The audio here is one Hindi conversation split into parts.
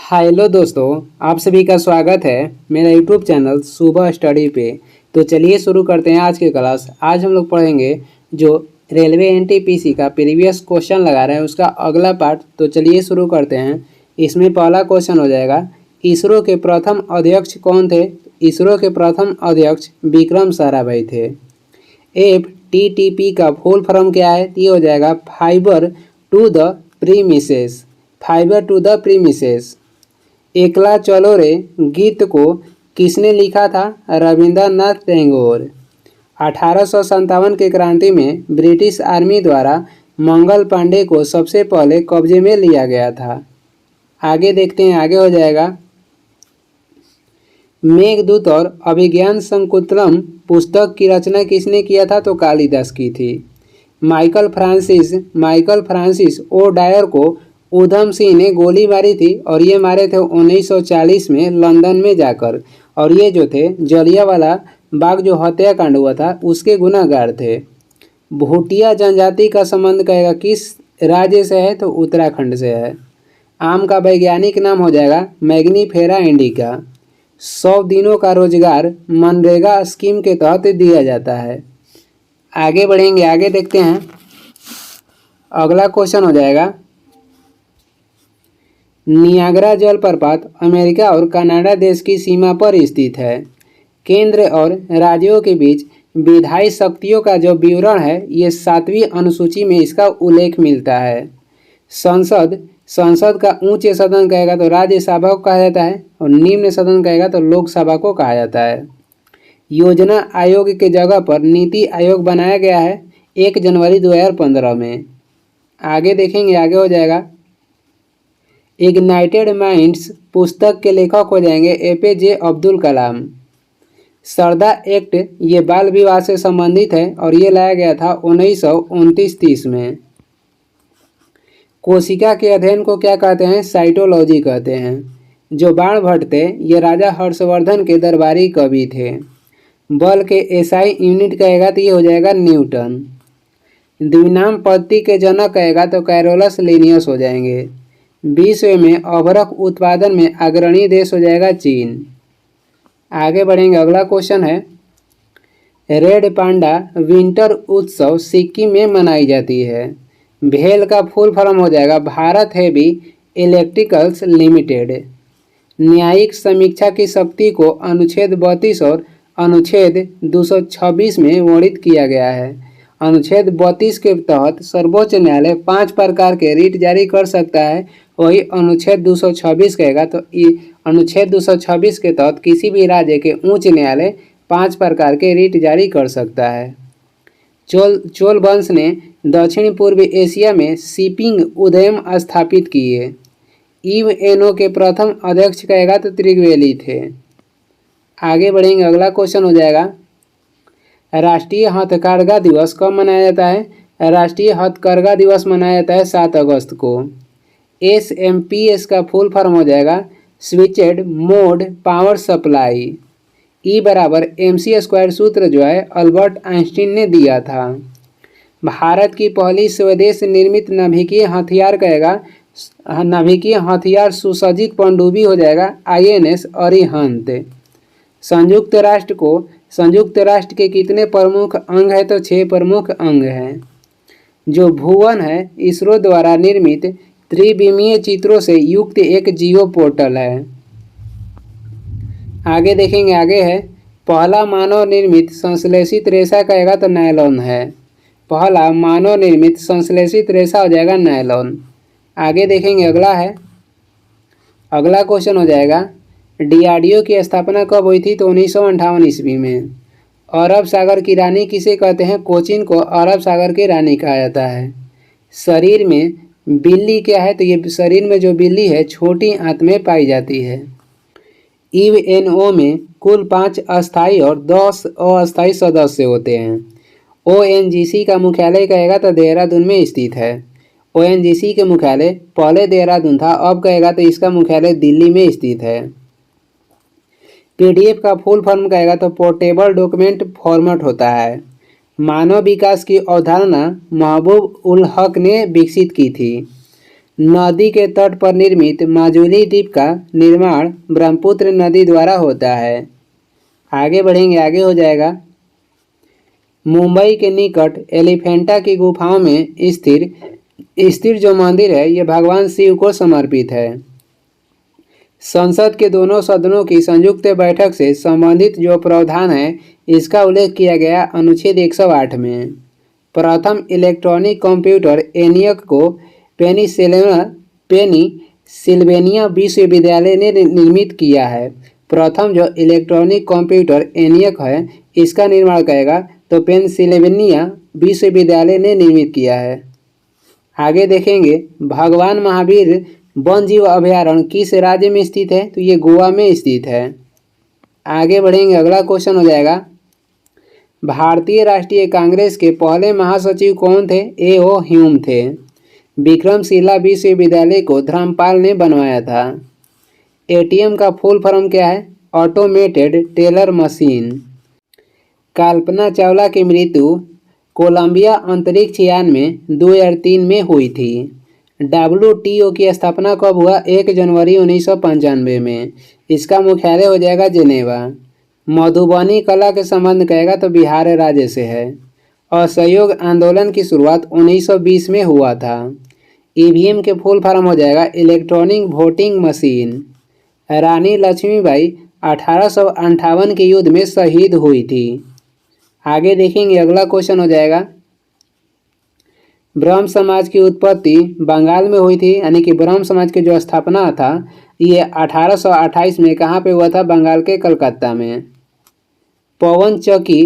हेलो दोस्तों, आप सभी का स्वागत है मेरा यूट्यूब चैनल सुबह स्टडी पे। तो चलिए शुरू करते हैं आज की क्लास। आज हम लोग पढ़ेंगे जो रेलवे एनटीपीसी का प्रीवियस क्वेश्चन लगा रहे हैं उसका अगला पार्ट। तो चलिए शुरू करते हैं। इसमें पहला क्वेश्चन हो जाएगा, इसरो के प्रथम अध्यक्ष कौन थे? इसरो के प्रथम अध्यक्ष विक्रम साराभाई थे। FTTP का फुल फॉर्म क्या है? ये हो जाएगा fibre to the premises. Fibre to the premises. Ekla Chalo रे गीत को किसने लिखा था? रविंद्रनाथ टैगोर। 1857 के क्रांति में ब्रिटिश आर्मी द्वारा मंगल पांडे को सबसे पहले कब्जे में लिया गया था। आगे देखते हैं, आगे हो जाएगा, मेघदूत और अभिज्ञान शकुंतलम पुस्तक की रचना किसने किया था? तो कालिदास की थी। माइकल फ्रांसिस ओ डायर को उधम सिंह ने गोली मारी थी और ये मारे थे 1940 में लंदन में जाकर। और ये जो थे जलियांवाला बाग जो हत्याकांड हुआ था उसके गुनहगार थे। भूटिया जनजाति का संबंध कहेगा किस राज्य से है? तो उत्तराखंड से है। आम का वैज्ञानिक नाम हो जाएगा मैग्नीफेरा इंडिका। 100 दिनों का रोजगार मनरेगा स्कीम के तहत दिया जाता है। आगे बढ़ेंगे, आगे देखते हैं। अगला क्वेश्चन हो जाएगा, नियाग्रा जलप्रपात अमेरिका और कनाडा देश की सीमा पर स्थित है। केंद्र और राज्यों के बीच विधायी शक्तियों का जो विवरण है ये 7वीं अनुसूची में इसका उल्लेख मिलता है। संसद का उच्च सदन कहेगा तो राज्यसभा को कहा जाता है और निम्न सदन कहेगा तो लोकसभा को कहा जाता है। योजना आयोग के जगह पर नीति आयोग बनाया गया है 1 जनवरी 2015 में। आगे देखेंगे, आगे हो जाएगा, इग्नाइटेड माइंड्स पुस्तक के लेखक हो जाएंगे APJ अब्दुल कलाम। सरदा एक्ट ये बाल विवाह से संबंधित है और ये लाया गया था 1929-30 में। कोशिका के अध्ययन को क्या कहते हैं? साइटोलॉजी कहते हैं। जो बाणभट्ट थे ये राजा हर्षवर्धन के दरबारी कवि थे। बल के SI यूनिट कहेगा तो ये हो जाएगा न्यूटन। द्विनाम पद्धति के जनक कहेगा तो कैरोलस लिनियस हो जाएंगे। विश्व में अभ्रक उत्पादन में अग्रणी देश हो जाएगा चीन। आगे बढ़ेंगे, अगला क्वेश्चन है, रेड पांडा विंटर उत्सव सिक्किम में मनाई जाती है। भेल का फुल फॉर्म हो जाएगा भारत हेवी इलेक्ट्रिकल्स लिमिटेड। न्यायिक समीक्षा की शक्ति को अनुच्छेद 32 और अनुच्छेद 226 में वर्णित किया गया है। अनुच्छेद 32 के तहत सर्वोच्च न्यायालय 5 प्रकार के रिट जारी कर सकता है। वही अनुच्छेद 226 कहेगा तो अनुच्छेद 226 के तहत किसी भी राज्य के उच्च न्यायालय 5 प्रकार के रिट जारी कर सकता है। चोल वंश ने दक्षिण पूर्व एशिया में शिपिंग उद्यम स्थापित किए। UNO के प्रथम अध्यक्ष कहेगा तो त्रिवेली थे। आगे बढ़ेंगे, अगला क्वेश्चन हो जाएगा, राष्ट्रीय हथकरघा दिवस कब मनाया जाता है? राष्ट्रीय हथकरघा दिवस मनाया जाता है 7 अगस्त को। SMPS का फुल फॉर्म हो जाएगा switched mode power supply. E बराबर mc² सूत्र जो है अल्बर्ट आइंस्टीन ने दिया था। भारत की पहली स्वदेश निर्मित नाभिकीय हथियार कहेगा, नाभिकीय हथियार सुसज्जित पनडुब्बी हो जाएगा INS अरिहंत। संयुक्त राष्ट्र के कितने प्रमुख अंग है? तो 6 प्रमुख अंग हैं। जो भुवन है इसरो द्वारा निर्मित त्रिविमीय चित्रों से युक्त एक जियो पोर्टल है। आगे देखेंगे, आगे है, पहला मानव निर्मित संश्लेषित रेशा कहेगा तो नायलॉन है। पहला मानव निर्मित संश्लेषित रेशा हो जाएगा नायलॉन। आगे देखेंगे, अगला है, अगला क्वेश्चन हो जाएगा, DRDO की स्थापना कब हुई थी? तो 1958 ईस्वी में। अरब सागर की रानी किसे कहते हैं? कोचीन को अरब सागर की रानी कहा जाता है। शरीर में बिल्ली क्या है? तो ये शरीर में जो बिल्ली है छोटी आंत में पाई जाती है। UNO में कुल 5 अस्थायी और 10 अस्थायी सदस्य होते हैं। ONGC का मुख्यालय कहेगा तो देहरादून में स्थित है। ONGC के मुख्यालय पहले देहरादून था, अब कहेगा तो इसका मुख्यालय दिल्ली में स्थित है। PDF का फुल फॉर्म कहेगा तो पोर्टेबल डॉक्यूमेंट फॉर्मेट होता है। मानव विकास की अवधारणा महबूब उल हक ने विकसित की थी। नदी के तट पर निर्मित माजुली द्वीप का निर्माण ब्रह्मपुत्र नदी द्वारा होता है। आगे बढ़ेंगे, आगे हो जाएगा। मुंबई के निकट एलिफेंटा की गुफाओं में स्थिर जो मंदिर है ये भगवान शिव को समर्पित है। संसद के दोनों सदनों की संयुक्त बैठक से संबंधित जो प्रावधान है इसका उल्लेख किया गया अनुच्छेद 108 में। प्रथम इलेक्ट्रॉनिक कंप्यूटर ENIAC को पेनिसिल्वेनिया विश्वविद्यालय ने निर्मित किया है। प्रथम जो इलेक्ट्रॉनिक कंप्यूटर ENIAC है इसका निर्माण करेगा तो पेंसिल्वेनिया विश्वविद्यालय ने निर्मित किया है। आगे देखेंगे, भगवान महावीर वन जीव अभयारण्य किस राज्य में स्थित है तो ये गोवा में स्थित है। आगे बढ़ेंगे, अगला क्वेश्चन हो जाएगा। भारतीय राष्ट्रीय कांग्रेस के पहले महासचिव कौन थे? A.O. ह्यूम थे। विक्रमशिला विश्वविद्यालय को धर्मपाल ने बनवाया था। ATM का फुल फॉर्म क्या है? Automated teller machine. Kalpana Chawla की मृत्यु कोलंबिया अंतरिक्ष यान में 2003 में हुई थी। WTO की स्थापना कब हुआ? 1 जनवरी 1995 में। इसका मुख्यालय हो जाएगा जेनेवा। मधुबनी कला के संबंध कहेगा तो बिहार राज्य से है। असहयोग आंदोलन की शुरुआत 1920 में हुआ था। EVM के फुल फॉर्म हो जाएगा इलेक्ट्रॉनिक वोटिंग मशीन। रानी लक्ष्मीबाई 1858 के युद्ध में शहीद हुई थी। आगे देखेंगे, अगला क्वेश्चन हो जाएगा। ब्रह्म समाज की उत्पत्ति बंगाल में हुई थी, यानी कि ब्रह्म समाज की जो स्थापना था ये 1828 में कहाँ पे हुआ था? बंगाल के कलकत्ता में। पवन चक्की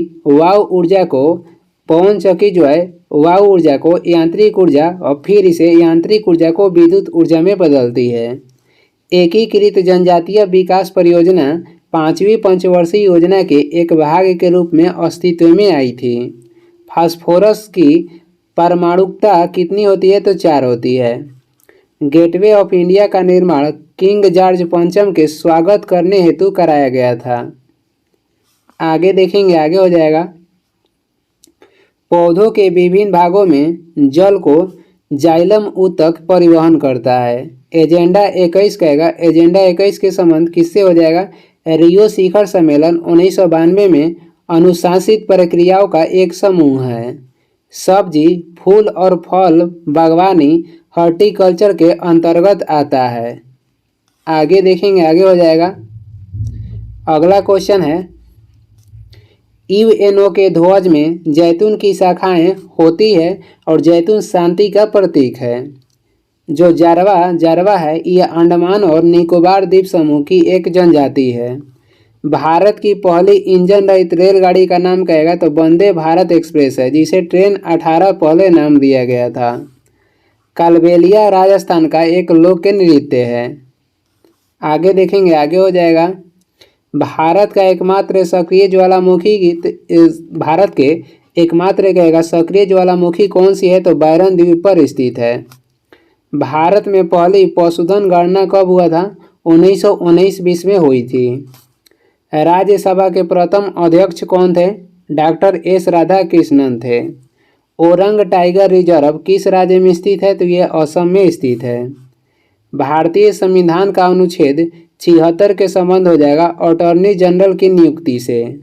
जो है वायु ऊर्जा को यांत्रिक ऊर्जा और फिर इसे यांत्रिक ऊर्जा को विद्युत ऊर्जा में बदलती है। एकीकृत जनजातीय विकास परियोजना 5वीं पंचवर्षीय योजना के एक भाग के रूप में अस्तित्व में आई थी। फास्फोरस की परमाणुकता कितनी होती है? तो 4 होती है। गेटवे ऑफ इंडिया का निर्माण किंग जॉर्ज पंचम के स्वागत करने हेतु कराया गया था। आगे देखेंगे, आगे हो जाएगा। पौधों के विभिन्न भागों में जल को जाइलम ऊतक परिवहन करता है। एजेंडा 21 कहेगा। एजेंडा 21 के संबंध किससे हो जाएगा? रियो शिखर सम्मेलन 1992 में अनुशासित प्रक्रियाओं का एक समूह है। सब्जी, फूल और फल बागवानी हॉर्टिकल्चर के अंतर्गत आता है। आगे देखेंगे, आगे हो जाएगा। अगला क्वेश्चन है, UNO के ध्वज में जैतून की शाखाएं होती है और जैतून शांति का प्रतीक है। जो जारवा है यह अंडमान और निकोबार द्वीप समूह की एक जनजाति है। भारत की पहली इंजन रहित रेलगाड़ी का नाम कहेगा तो वंदे भारत एक्सप्रेस है, जिसे ट्रेन 18 पहले नाम दिया गया था। कालबेलिया राजस्थान का एक लोक नृत्य है। आगे देखेंगे, आगे हो जाएगा। भारत के एकमात्र सक्रिय ज्वालामुखी कौन सी है? तो बैरन द्वीप पर स्थित है। भारत में पहली पशुधन गणना कब हुआ था? 1919-20 में हुई थी। राज्यसभा के प्रथम अध्यक्ष कौन थे? डॉक्टर S राधाकृष्णन थे। ओरंग टाइगर रिजर्व किस राज्य में स्थित है? तो यह असम में स्थित है। भारतीय संविधान का अनुच्छेद 76 के संबंध हो जाएगा अटॉर्नी जनरल की नियुक्ति से।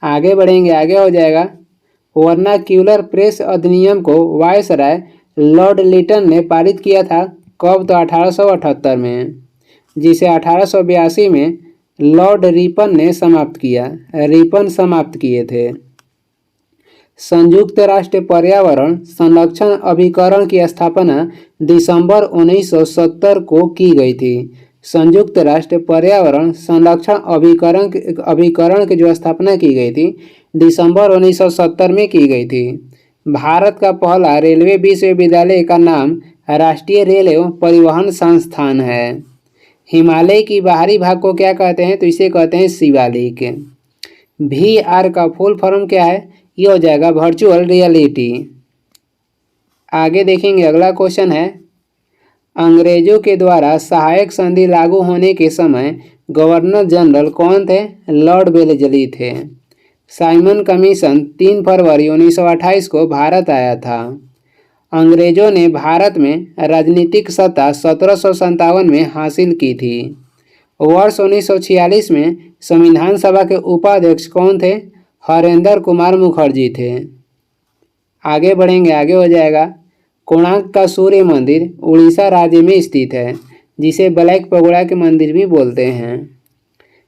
आगे बढ़ेंगे, आगे हो जाएगा। वर्नाक्यूलर प्रेस अधिनियम को वायसराय लॉर्ड लिटन ने पारित किया था कब? तो 1878 में, जिसे 1882 में लॉर्ड रिपन ने समाप्त किए थे। संयुक्त राष्ट्र पर्यावरण संरक्षण अभिकरण की स्थापना दिसंबर 1970 को की गई थी। संयुक्त राष्ट्र पर्यावरण संरक्षण अभिकरण की जो स्थापना की गई थी दिसंबर 1970 में की गई थी। भारत का पहला रेलवे विश्वविद्यालय का नाम राष्ट्रीय रेल एवं परिवहन संस्थान है। हिमालय की बाहरी भाग को क्या कहते हैं? तो इसे कहते हैं शिवालिक। VR का फुल फॉर्म क्या है? ये हो जाएगा वर्चुअल रियलिटी। आगे देखेंगे, अगला क्वेश्चन है, अंग्रेजों के द्वारा सहायक संधि लागू होने के समय गवर्नर जनरल कौन थे? लॉर्ड वेलेस्ली थे। साइमन कमीशन 3 फरवरी 1928 को भारत आया था। अंग्रेजों ने भारत में राजनीतिक सत्ता 1757 में हासिल की थी। वर्ष 1946 में संविधान सभा के उपाध्यक्ष कौन थे? हरेंद्र कुमार मुखर्जी थे। आगे बढ़ेंगे, आगे हो जाएगा। कोणार्क का सूर्य मंदिर उड़ीसा राज्य में स्थित है, जिसे ब्लैक पगोड़ा के मंदिर भी बोलते हैं।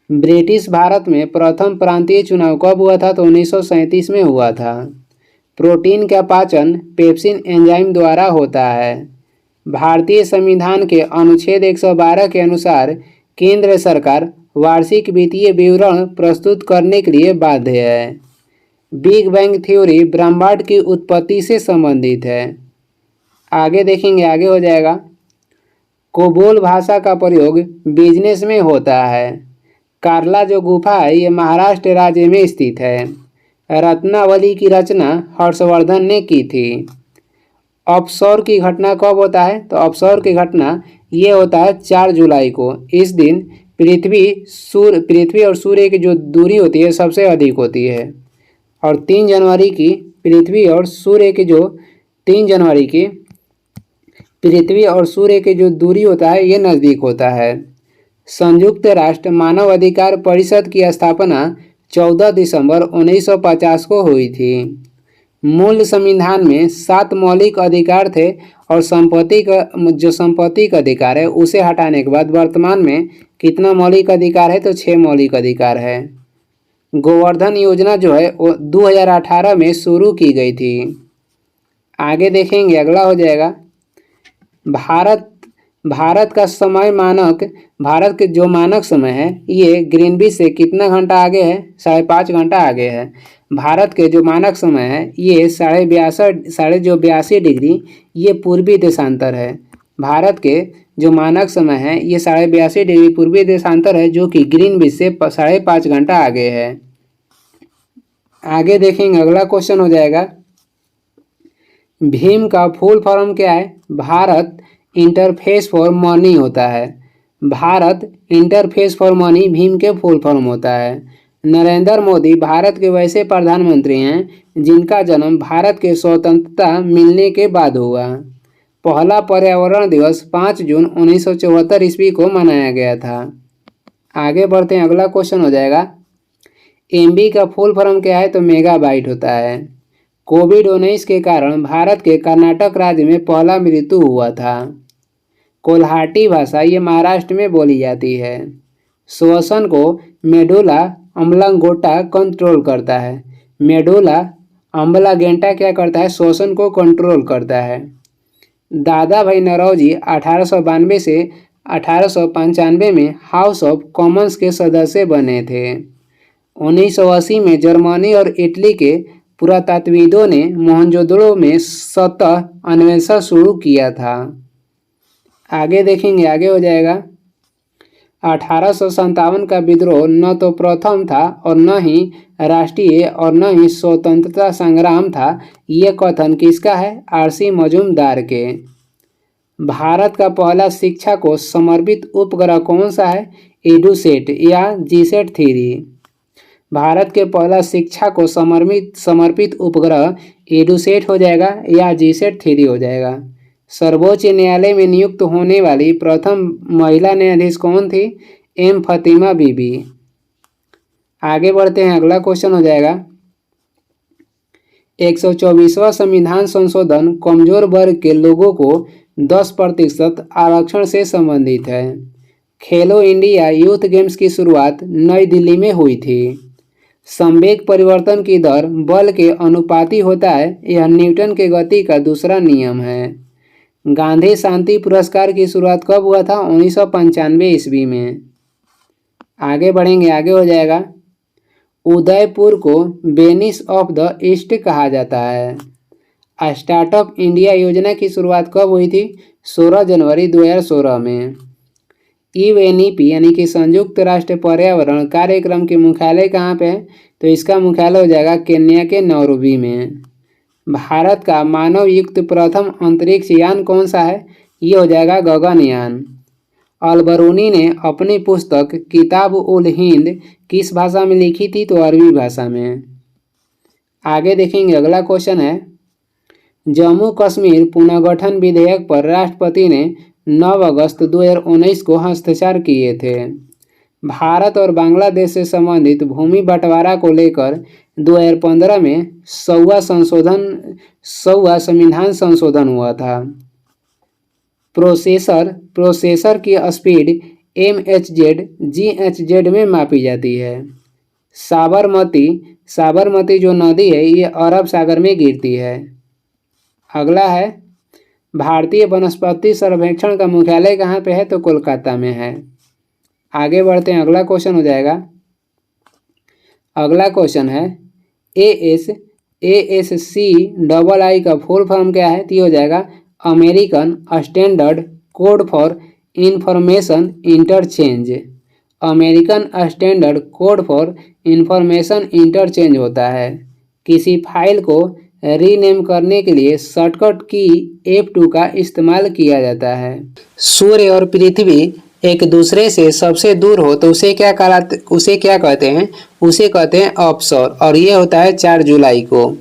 ब्रिटिश भारत में प्रथम प्रांतीय चुनाव कब हुआ था? तो 1937 में हुआ था। प्रोटीन का पाचन पेप्सिन एंजाइम द्वारा होता है। भारतीय संविधान के अनुच्छेद 112 के अनुसार केंद्र सरकार वार्षिक वित्तीय विवरण प्रस्तुत करने के लिए बाध्य है। बिग बैंग थ्योरी ब्रह्मांड की उत्पत्ति से संबंधित है। आगे देखेंगे, आगे हो जाएगा। कोबोल भाषा का प्रयोग बिजनेस में होता है। कार्ला जो गुफा है ये महाराष्ट्र राज्य में स्थित है। रत्नावली की रचना हर्षवर्धन ने की थी। अपसौर की घटना कब होता है? तो अपसौर की घटना ये होता है 4 जुलाई को। इस दिन पृथ्वी और सूर्य की जो दूरी होती है सबसे अधिक होती है। और 3 जनवरी की पृथ्वी और सूर्य की जो दूरी होता है ये नज़दीक होता है। संयुक्त राष्ट्र मानव अधिकार परिषद की स्थापना 14 दिसंबर 1950 को हुई थी। मूल संविधान में 7 मौलिक अधिकार थे और संपत्ति का अधिकार है उसे हटाने के बाद वर्तमान में कितना मौलिक अधिकार है? तो 6 मौलिक अधिकार है। गोवर्धन योजना जो है वो 2018 में शुरू की गई थी। आगे देखेंगे, अगला हो जाएगा। भारत का भारत के जो मानक समय है ये ग्रीनविच से कितना घंटा आगे है? 5.5 घंटा आगे है। भारत के जो मानक समय है ये 82 डिग्री ये पूर्वी देशांतर है। भारत के जो मानक समय है ये 82 डिग्री पूर्वी देशांतर है, जो कि ग्रीनविच से 5.5 घंटा आगे है। आगे देखेंगे, अगला क्वेश्चन हो जाएगा। भीम का फुल फॉर्म क्या है? भारत इंटरफेस फॉर मनी होता है। Bharat interface for money Bhim के फुल फॉर्म होता है। नरेंद्र मोदी भारत के वैसे प्रधानमंत्री हैं जिनका जन्म भारत के स्वतंत्रता मिलने के बाद हुआ। पहला पर्यावरण दिवस 5 जून 1974 ईस्वी को मनाया गया था। आगे बढ़ते हैं, अगला क्वेश्चन हो जाएगा। एमबी का फुल फॉर्म क्या है? तो मेगाबाइट होता है। कोविड-19 के कारण भारत के कर्नाटक राज्य में पहला मृत्यु हुआ था। कोल्हाटी भाषा ये महाराष्ट्र में बोली जाती है। श्वसन को मेडुला ऑब्लांगेटा कंट्रोल करता है। मेडुला ऑब्लांगेटा क्या करता है? श्वसन को कंट्रोल करता है। दादा भाई नौरोजी 1892 से 1895 में हाउस ऑफ कॉमन्स के सदस्य बने थे। 1980 में जर्मनी और इटली के पुरातत्वविदों ने मोहनजोदड़ो में सतह अन्वेषण शुरू किया था। आगे देखेंगे, आगे हो जाएगा। 1857 का विद्रोह न तो प्रथम था और न ही राष्ट्रीय और न ही स्वतंत्रता संग्राम था। ये कथन किसका है? आरसी मजूमदार के। भारत का पहला शिक्षा को समर्पित उपग्रह कौन सा है? एडुसेट या जीसेट 3। भारत के पहला शिक्षा को समर्पित उपग्रह एडुसेट हो जाएगा या जीसेट 3 हो जाएगा। सर्वोच्च न्यायालय में नियुक्त होने वाली प्रथम महिला न्यायाधीश कौन थी? एम फतिमा बीबी। आगे बढ़ते हैं, अगला क्वेश्चन हो जाएगा। 124वां संविधान संशोधन कमजोर वर्ग के लोगों को 10% आरक्षण से संबंधित है। खेलो इंडिया यूथ गेम्स की शुरुआत नई दिल्ली में हुई थी। संवेग परिवर्तन की दर बल के अनुपाती होता है। यह न्यूटन के गति का दूसरा नियम है। गांधी शांति पुरस्कार की शुरुआत कब हुआ था? 1995 ईस्वी में। आगे बढ़ेंगे, आगे हो जाएगा। उदयपुर को वेनिस ऑफ द ईस्ट कहा जाता है। स्टार्टअप इंडिया योजना की शुरुआत कब हुई थी? 16 जनवरी 2016 में। यूएनईपी यानी कि संयुक्त राष्ट्र पर्यावरण कार्यक्रम के मुख्यालय कहाँ पे है? तो इसका मुख्यालय हो जाएगा केन्या के नैरोबी में। भारत का मानव युक्त प्रथम अंतरिक्ष यान कौन सा है? ये हो जाएगा गगनयान। अलबरूनी ने अपनी पुस्तक किताब उल हिंद किस भाषा में लिखी थी? तो अरबी भाषा में। आगे देखेंगे, अगला क्वेश्चन है। जम्मू कश्मीर पुनर्गठन विधेयक पर राष्ट्रपति ने 9 अगस्त 2019 को हस्ताक्षर किए थे। भारत और बांग्लादेश से संबंधित भूमि बंटवारा को लेकर 2015 में 100वां संविधान संशोधन हुआ था। प्रोसेसर की स्पीड MHz GHz में मापी जाती है। साबरमती जो नदी है ये अरब सागर में गिरती है। अगला है भारतीय वनस्पति सर्वेक्षण का मुख्यालय कहाँ पे है, तो कोलकाता में है। आगे बढ़ते हैं, अगला क्वेश्चन हो जाएगा। अगला क्वेश्चन है ASCII का फुल फॉर्म क्या है, तो ये हो जाएगा American standard code for information interchange. American standard code for information interchange होता है। किसी फाइल को रीनेम करने के लिए शॉर्टकट की F2 का इस्तेमाल किया जाता है। सूर्य और पृथ्वी एक दूसरे से सबसे दूर हो तो उसे क्या कहते हैं, उसे कहते हैं ऑफशोर, और ये होता है 4 जुलाई को।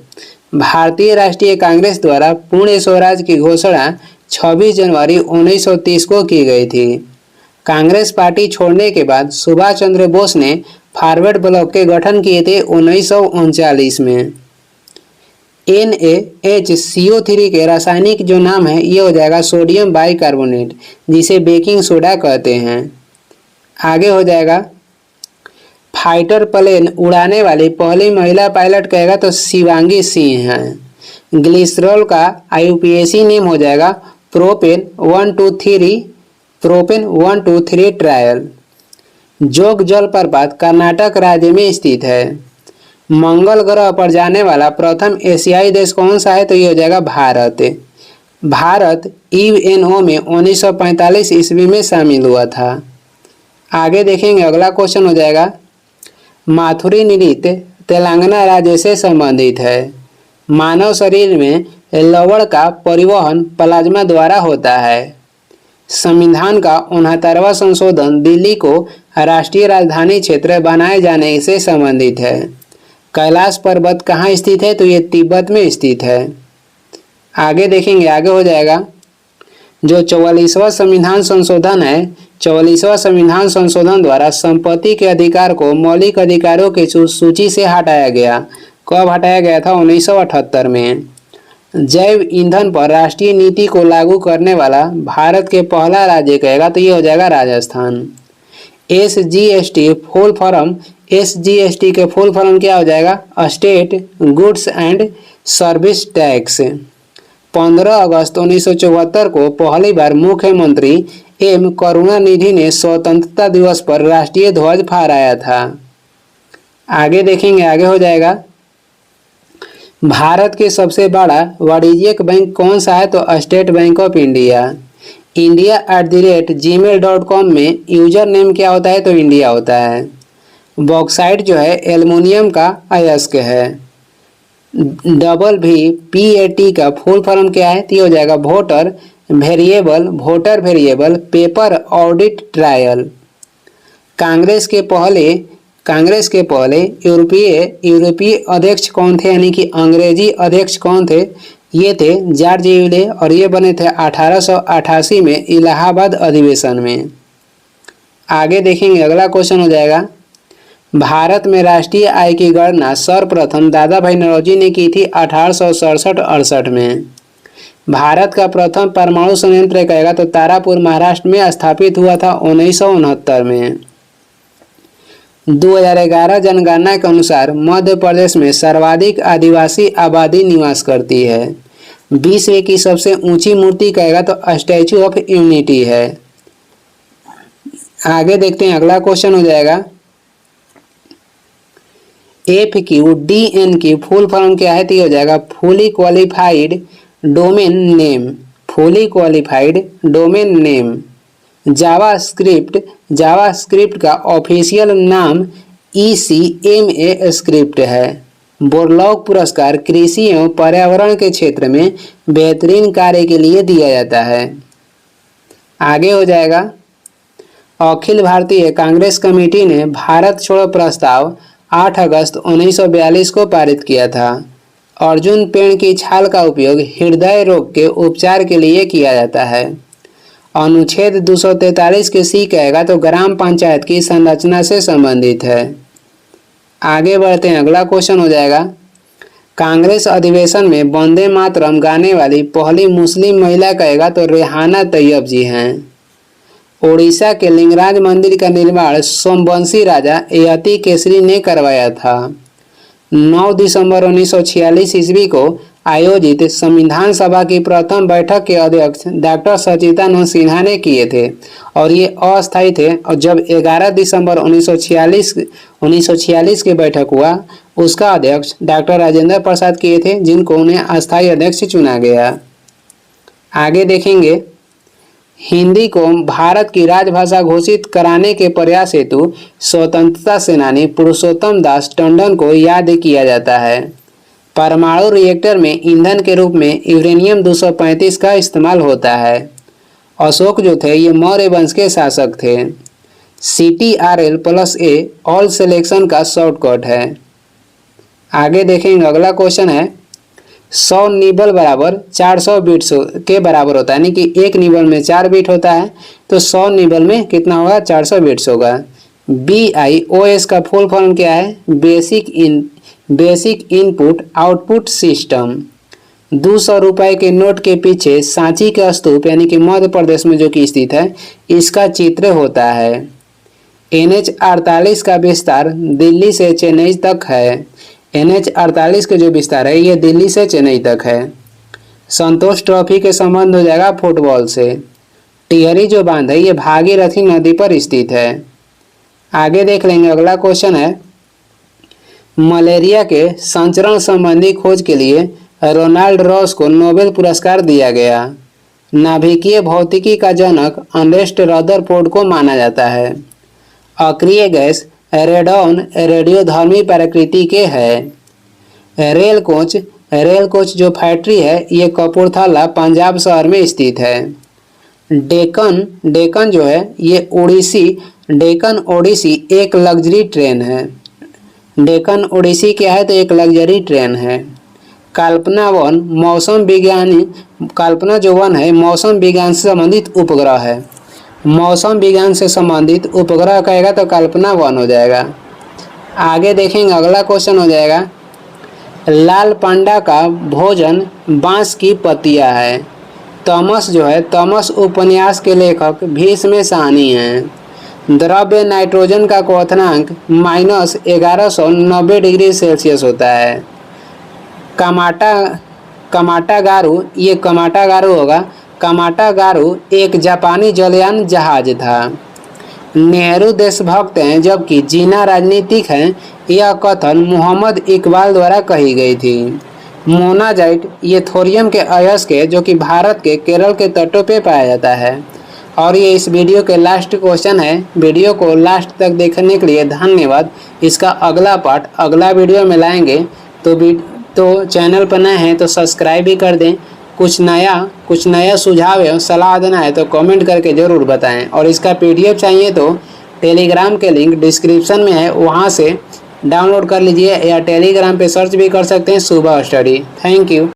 भारतीय राष्ट्रीय कांग्रेस द्वारा पूर्ण स्वराज की घोषणा 26 जनवरी 1930 को की गई थी। कांग्रेस पार्टी छोड़ने के बाद सुभाष चंद्र बोस ने फॉरवर्ड ब्लॉक के गठन किए थे 1939 में। NaHCO3 के रासायनिक जो नाम है ये हो जाएगा सोडियम बाइकार्बोनेट, जिसे बेकिंग सोडा कहते हैं। आगे हो जाएगा फाइटर प्लेन उड़ाने वाली पहली महिला पायलट कहेगा तो शिवांगी सिंह है। ग्लिसरॉल का IUPAC नेम हो जाएगा प्रोपेन 123 ट्रायल। जोग जलप्रपात कर्नाटक राज्य में स्थित है। मंगल ग्रह पर जाने वाला प्रथम एशियाई देश कौन सा है, तो ये हो जाएगा भारत। भारत UNO में 1945 ईस्वी में शामिल हुआ था। आगे देखेंगे, अगला क्वेश्चन हो जाएगा माथुरी नृत्य तेलंगाना राज्य से संबंधित है। मानव शरीर में लवण का परिवहन प्लाज्मा द्वारा होता है। संविधान का 69वां संशोधन दिल्ली को राष्ट्रीय राजधानी क्षेत्र बनाए जाने से संबंधित है। कैलाश पर्वत कहाँ स्थित है, तो ये तिब्बत में स्थित है। आगे देखेंगे, आगे हो जाएगा जो 44वां संविधान संशोधन है। 44वां संविधान संशोधन द्वारा संपत्ति के अधिकार को मौलिक अधिकारों की सूची से हटाया गया। कब हटाया गया था, 1978 में। जैव ईंधन पर राष्ट्रीय नीति को लागू करने वाला भारत के पहला राज्य कहेगा तो ये हो जाएगा Rajasthan. SGST full form, SGST के फुल फॉर्म क्या हो जाएगा, state goods and service tax. 15 अगस्त 1974 को पहली बार मुख्यमंत्री M करुणानिधि ने स्वतंत्रता दिवस पर राष्ट्रीय ध्वज फहराया था। आगे देखेंगे, आगे हो जाएगा भारत के सबसे बड़ा वाणिज्यिक बैंक कौन सा है, तो state bank of India. India@gmail.com में यूजर नेम क्या होता है, तो इंडिया होता है। बॉक्साइट जो है एल्युमिनियम का अयस्क है। WVPAT का फुल फॉर्म क्या है, तो हो जाएगा voter variable paper audit trial. Congress के पहले यूरोपीय अध्यक्ष कौन थे, यानी कि अंग्रेजी अध्यक्ष कौन थे, ये थे जॉर्ज यूले, और ये बने थे 1888 में इलाहाबाद अधिवेशन में। आगे देखेंगे, अगला क्वेश्चन हो जाएगा भारत में राष्ट्रीय आय की गणना सर्वप्रथम दादा भाई नौरोजी ने की थी 1867-68 में। भारत का प्रथम परमाणु संयंत्र कहेगा तो तारापुर महाराष्ट्र में स्थापित हुआ था 1969 में। 2011 जनगणना के अनुसार मध्य प्रदेश में सर्वाधिक आदिवासी आबादी निवास करती है। विश्व की सबसे ऊंची मूर्ति कहेगा तो स्टैचू ऑफ यूनिटी है। आगे देखते हैं, अगला क्वेश्चन हो जाएगा FQDN की फुल फॉर्म क्या है, तो ये हो जाएगा fully qualified domain name. JavaScript का ऑफिशियल नाम ECMA स्क्रिप्ट है। बोरलॉग पुरस्कार कृषि एवं पर्यावरण के क्षेत्र में बेहतरीन कार्य के लिए दिया जाता है। आगे हो जाएगा अखिल भारतीय कांग्रेस कमेटी ने भारत छोड़ो प्रस्ताव 8 अगस्त 1942 को पारित किया था। अर्जुन पेड़ की छाल का उपयोग हृदय रोग के उपचार के लिए किया जाता है। अनुच्छेद 243 के सी कहेगा तो ग्राम पंचायत की संरचना से संबंधित है। आगे बढ़ते हैं, अगला क्वेश्चन हो जाएगा, कांग्रेस अधिवेशन में वंदे मातरम गाने वाली पहली मुस्लिम महिला कहेगा तो रेहाना तैयब जी हैं। ओडिशा के लिंगराज मंदिर का निर्माण सोमवंशी राजा ययाति केसरी ने करवाया था। 9 दिसंबर 1946 ईस्वी को आयोजित संविधान सभा की प्रथम बैठक के अध्यक्ष डॉक्टर सच्चिदानंद सिन्हा ने किए थे और ये अस्थायी थे, और जब 11 दिसंबर 1946 की बैठक हुआ उसका अध्यक्ष डॉक्टर राजेंद्र प्रसाद किए थे, जिनको उन्हें अस्थायी अध्यक्ष चुना गया। आगे देखेंगे, हिंदी को भारत की राजभाषा घोषित कराने के प्रयास हेतु स्वतंत्रता सेनानी पुरुषोत्तम दास टंडन को याद किया जाता है। परमाणु रिएक्टर में ईंधन के रूप में यूरेनियम 235 का इस्तेमाल होता है। अशोक जो थे ये मौर्य वंश के शासक थे। CTRL+A ऑल सिलेक्शन का शॉर्टकट है। आगे देखेंगे, अगला क्वेश्चन है, 100 निबल बराबर 400 बिट्स के बराबर होता है, यानी कि एक निबल में 4 बिट होता है तो 100 निबल में कितना होगा, 400 बिट्स होगा। BIOS का फुल फॉर्म क्या है, बेसिक इनपुट आउटपुट सिस्टम। 200 रुपए के नोट के पीछे सांची का स्तूप यानी कि मध्य प्रदेश में जो कि स्थित है, इसका चित्र होता है। NH48 का विस्तार दिल्ली से चेन्नई तक है। NH48 के जो विस्तार है ये दिल्ली से चेन्नई तक है। संतोष ट्रॉफी के संबंध हो जाएगा फुटबॉल से। टिहरी जो बांध है ये भागीरथी नदी पर स्थित है। आगे देख लेंगे, अगला क्वेश्चन है, मलेरिया के संचरण संबंधी खोज के लिए रोनाल्ड रॉस को नोबेल पुरस्कार दिया गया। नाभिकीय भौतिकी का जनक अर्नेस्ट रदरफोर्ड को माना जाता है। अक्रिय गैस रेडॉन रेडियोधर्मी प्रकृति के है। रेल कोच जो फैक्ट्री है ये कपूरथला पंजाब शहर में स्थित है। डेक्कन जो है ये डेक्कन ओडिसी एक लग्जरी ट्रेन है। डेक्कन ओडिसी क्या है तो एक लग्जरी ट्रेन है। कल्पना जो वन है मौसम विज्ञान से संबंधित उपग्रह है। मौसम विज्ञान से संबंधित उपग्रह कहेगा तो कल्पना 1 हो जाएगा। आगे देखेंगे, अगला क्वेश्चन हो जाएगा, लाल पांडा का भोजन बांस की पत्तियां है। तमस उपन्यास के लेखक भीष्म साहनी हैं। द्रव्य नाइट्रोजन का क्वथनांक -1190 डिग्री सेल्सियस होता है। कमाटागारू ये कमाटागारू होगा। कमाटागारू एक जापानी जलयान जहाज था। नेहरू देशभक्त हैं जबकि जीना राजनीतिक हैं, यह कथन मोहम्मद इकबाल द्वारा कही गई थी। मोनाजाइट ये थोरियम के अयस्क जो कि भारत के केरल के तटों पे पाया जाता है। और ये इस वीडियो के लास्ट क्वेश्चन है। वीडियो को लास्ट तक देखने के लिए धन्यवाद। इसका अगला पार्ट अगला वीडियो में लाएंगे, तो चैनल पर नए हैं तो सब्सक्राइब भी कर दें। कुछ नया सुझाव एवं सलाह देना है तो कमेंट करके ज़रूर बताएं। और इसका PDF चाहिए तो टेलीग्राम के लिंक डिस्क्रिप्शन में है, वहाँ से डाउनलोड कर लीजिए, या टेलीग्राम पे सर्च भी कर सकते हैं सुबह स्टडी। Thank you.